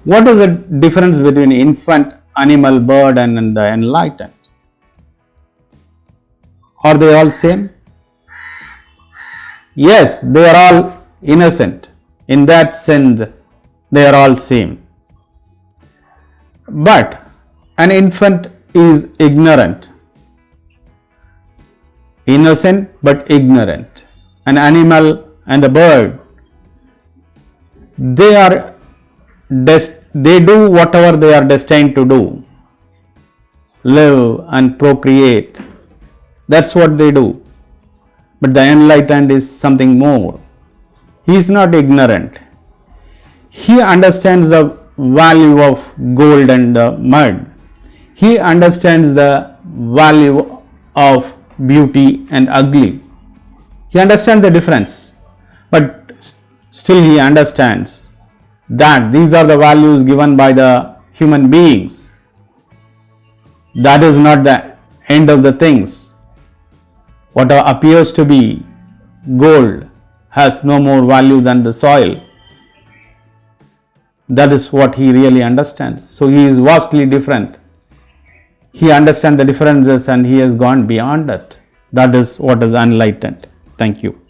What is the difference between infant, animal, bird and the enlightened? Are they all same? Yes, they are all innocent. In that sense, they are all same. But an infant is ignorant. Innocent but ignorant. An animal and a bird, they do whatever they are destined to do. Live and procreate. That's what they do. But the enlightened is something more. He is not ignorant. He understands the value of gold and mud. He understands the value of beauty and ugly. He understands the difference, but still he understands that these are the values given by the human beings. That is not the end of the things. What appears to be gold has no more value than the soil. That is what he really understands. So he is vastly different. He understands the differences and he has gone beyond it. That is what is enlightened. Thank you.